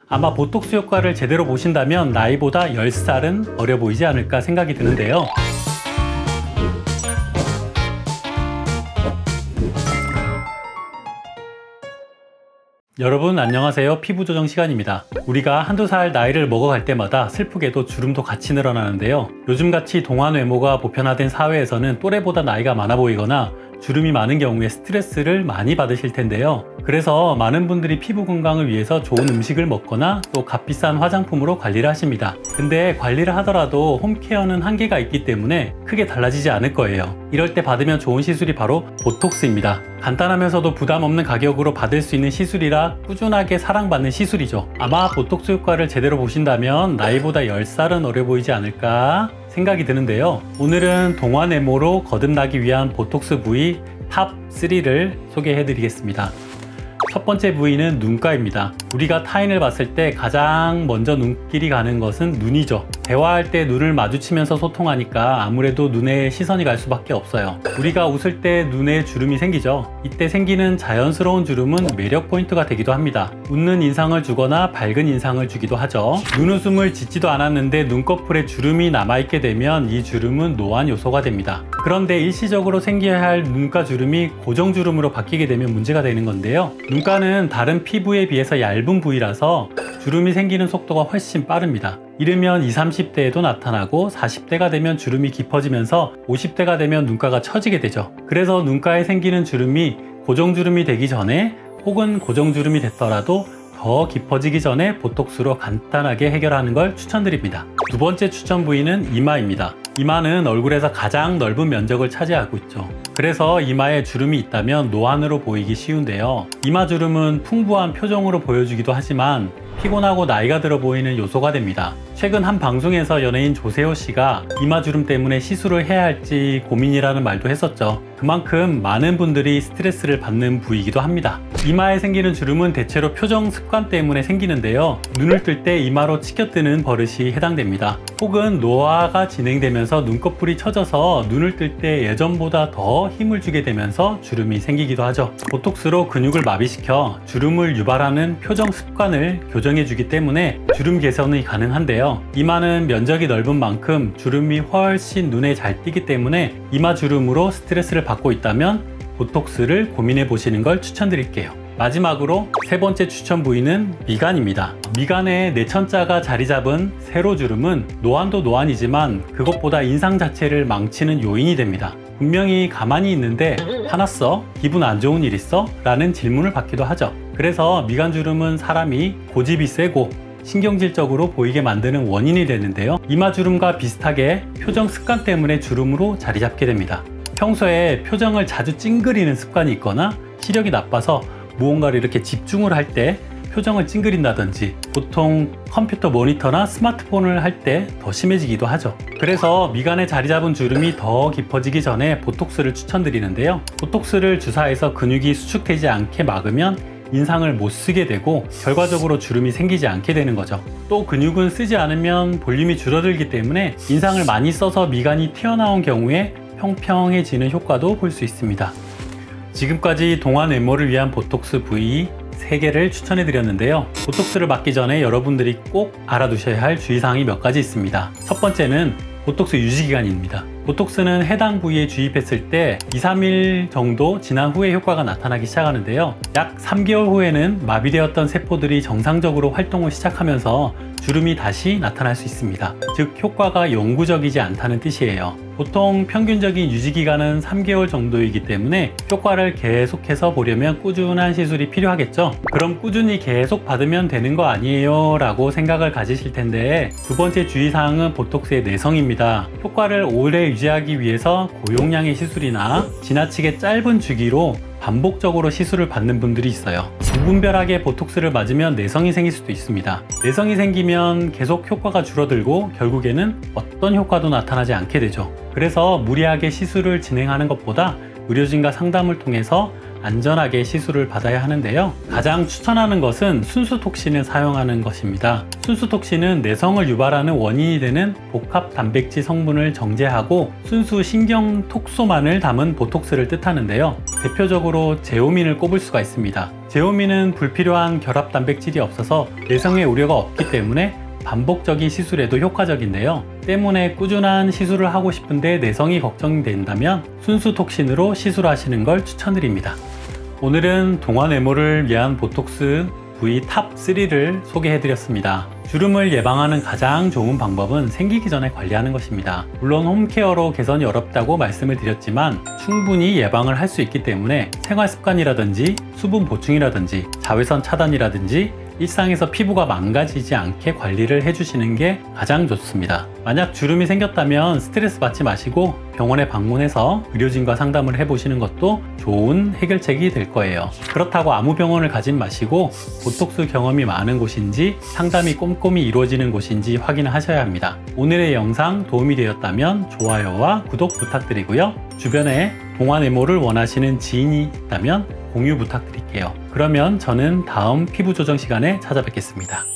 아마 보톡스 효과를 제대로 보신다면 나이보다 10살은 어려 보이지 않을까 생각이 드는데요. 여러분 안녕하세요. 피부 조정 시간입니다. 우리가 한두 살 나이를 먹어갈 때마다 슬프게도 주름도 같이 늘어나는데요. 요즘같이 동안 외모가 보편화된 사회에서는 또래보다 나이가 많아 보이거나 주름이 많은 경우에 스트레스를 많이 받으실 텐데요. 그래서 많은 분들이 피부 건강을 위해서 좋은 음식을 먹거나 또 값비싼 화장품으로 관리를 하십니다. 근데 관리를 하더라도 홈케어는 한계가 있기 때문에 크게 달라지지 않을 거예요. 이럴 때 받으면 좋은 시술이 바로 보톡스입니다. 간단하면서도 부담 없는 가격으로 받을 수 있는 시술이라 꾸준하게 사랑받는 시술이죠. 아마 보톡스 효과를 제대로 보신다면 나이보다 10살은 어려 보이지 않을까 생각이 드는데요. 오늘은 동안 외모로 거듭나기 위한 보톡스 부위 탑 3를 소개해 드리겠습니다. 첫 번째 부위는 눈가입니다. 우리가 타인을 봤을 때 가장 먼저 눈길이 가는 것은 눈이죠. 대화할 때 눈을 마주치면서 소통하니까 아무래도 눈에 시선이 갈 수밖에 없어요. 우리가 웃을 때 눈에 주름이 생기죠. 이때 생기는 자연스러운 주름은 매력 포인트가 되기도 합니다. 웃는 인상을 주거나 밝은 인상을 주기도 하죠. 눈웃음을 짓지도 않았는데 눈꺼풀에 주름이 남아있게 되면 이 주름은 노안 요소가 됩니다. 그런데 일시적으로 생겨야 할 눈가 주름이 고정주름으로 바뀌게 되면 문제가 되는 건데요. 눈가는 다른 피부에 비해서 얇은 부위라서 주름이 생기는 속도가 훨씬 빠릅니다. 이르면 20, 30대에도 나타나고 40대가 되면 주름이 깊어지면서 50대가 되면 눈가가 처지게 되죠. 그래서 눈가에 생기는 주름이 고정주름이 되기 전에 혹은 고정주름이 됐더라도 더 깊어지기 전에 보톡스로 간단하게 해결하는 걸 추천드립니다. 두 번째 추천 부위는 이마입니다. 이마는 얼굴에서 가장 넓은 면적을 차지하고 있죠. 그래서 이마에 주름이 있다면 노안으로 보이기 쉬운데요. 이마 주름은 풍부한 표정으로 보여주기도 하지만 피곤하고 나이가 들어 보이는 요소가 됩니다. 최근 한 방송에서 연예인 조세호 씨가 이마 주름 때문에 시술을 해야 할지 고민이라는 말도 했었죠. 그만큼 많은 분들이 스트레스를 받는 부위이기도 합니다. 이마에 생기는 주름은 대체로 표정 습관 때문에 생기는데요. 눈을 뜰 때 이마로 치켜뜨는 버릇이 해당됩니다. 혹은 노화가 진행되면서 눈꺼풀이 처져서 눈을 뜰 때 예전보다 더 힘을 주게 되면서 주름이 생기기도 하죠. 보톡스로 근육을 마비시켜 주름을 유발하는 표정 습관을 교정해주기 때문에 주름 개선이 가능한데요. 이마는 면적이 넓은 만큼 주름이 훨씬 눈에 잘 띄기 때문에 이마 주름으로 스트레스를 받고 있다면 보톡스를 고민해 보시는 걸 추천드릴게요. 마지막으로 세 번째 추천 부위는 미간입니다. 미간에 내천자가 자리 잡은 세로주름은 노안도 노안이지만 그것보다 인상 자체를 망치는 요인이 됩니다. 분명히 가만히 있는데 화났어? 기분 안 좋은 일 있어? 라는 질문을 받기도 하죠. 그래서 미간주름은 사람이 고집이 세고 신경질적으로 보이게 만드는 원인이 되는데요. 이마주름과 비슷하게 표정 습관 때문에 주름으로 자리 잡게 됩니다. 평소에 표정을 자주 찡그리는 습관이 있거나 시력이 나빠서 무언가를 이렇게 집중을 할 때 표정을 찡그린다든지 보통 컴퓨터 모니터나 스마트폰을 할 때 더 심해지기도 하죠. 그래서 미간에 자리 잡은 주름이 더 깊어지기 전에 보톡스를 추천드리는데요. 보톡스를 주사해서 근육이 수축되지 않게 막으면 인상을 못 쓰게 되고 결과적으로 주름이 생기지 않게 되는 거죠. 또 근육은 쓰지 않으면 볼륨이 줄어들기 때문에 인상을 많이 써서 미간이 튀어나온 경우에 평평해지는 효과도 볼 수 있습니다. 지금까지 동안 외모를 위한 보톡스 부위 3개를 추천해 드렸는데요. 보톡스를 맞기 전에 여러분들이 꼭 알아두셔야 할 주의사항이 몇 가지 있습니다. 첫 번째는 보톡스 유지기간입니다. 보톡스는 해당 부위에 주입했을 때 2, 3일 정도 지난 후에 효과가 나타나기 시작하는데요. 약 3개월 후에는 마비되었던 세포들이 정상적으로 활동을 시작하면서 주름이 다시 나타날 수 있습니다. 즉 효과가 영구적이지 않다는 뜻이에요. 보통 평균적인 유지기간은 3개월 정도이기 때문에 효과를 계속해서 보려면 꾸준한 시술이 필요하겠죠. 그럼 꾸준히 계속 받으면 되는 거 아니에요? 라고 생각을 가지실 텐데 두 번째 주의사항은 보톡스의 내성입니다. 효과를 오래 유지하기 위해서 고용량의 시술이나 지나치게 짧은 주기로 반복적으로 시술을 받는 분들이 있어요. 무분별하게 보톡스를 맞으면 내성이 생길 수도 있습니다. 내성이 생기면 계속 효과가 줄어들고 결국에는 어떤 효과도 나타나지 않게 되죠. 그래서 무리하게 시술을 진행하는 것보다 의료진과 상담을 통해서 안전하게 시술을 받아야 하는데요. 가장 추천하는 것은 순수톡신을 사용하는 것입니다. 순수톡신은 내성을 유발하는 원인이 되는 복합 단백질 성분을 정제하고 순수 신경톡소만을 담은 보톡스를 뜻하는데요. 대표적으로 제오민을 꼽을 수가 있습니다. 제오민은 불필요한 결합 단백질이 없어서 내성의 우려가 없기 때문에 반복적인 시술에도 효과적인데요. 때문에 꾸준한 시술을 하고 싶은데 내성이 걱정된다면 순수톡신으로 시술하시는 걸 추천드립니다. 오늘은 동안외모를 위한 보톡스 부위 탑3를 소개해드렸습니다. 주름을 예방하는 가장 좋은 방법은 생기기 전에 관리하는 것입니다. 물론 홈케어로 개선이 어렵다고 말씀을 드렸지만 충분히 예방을 할 수 있기 때문에 생활습관이라든지 수분 보충이라든지 자외선 차단이라든지 일상에서 피부가 망가지지 않게 관리를 해주시는 게 가장 좋습니다. 만약 주름이 생겼다면 스트레스 받지 마시고 병원에 방문해서 의료진과 상담을 해보시는 것도 좋은 해결책이 될 거예요. 그렇다고 아무 병원을 가지 마시고 보톡스 경험이 많은 곳인지 상담이 꼼꼼히 이루어지는 곳인지 확인하셔야 합니다. 오늘의 영상 도움이 되었다면 좋아요와 구독 부탁드리고요. 주변에 동안외모를 원하시는 지인이 있다면 공유 부탁드릴게요. 그러면 저는 다음 피부 조정 시간에 찾아뵙겠습니다.